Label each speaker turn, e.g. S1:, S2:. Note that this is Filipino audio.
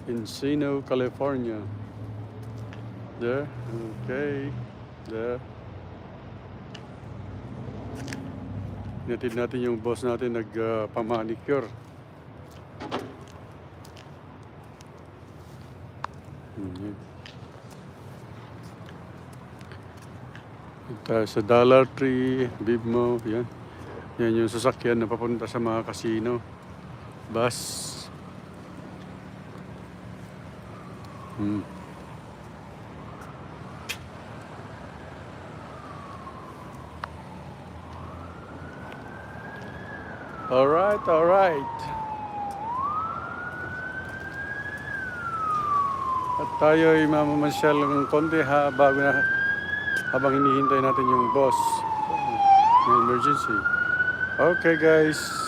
S1: Encino, California. There, okay. There. Hinatid natin yung boss natin nagpa-manicure. Tayo sa Dollar Tree, Bibmo, yan. Yan yung sasakyan na papunta sa mga casino. Bus. Alright, alright. At tayo ay mamamasyal ng konti habang hinihintay natin yung boss. May emergency. Okay guys.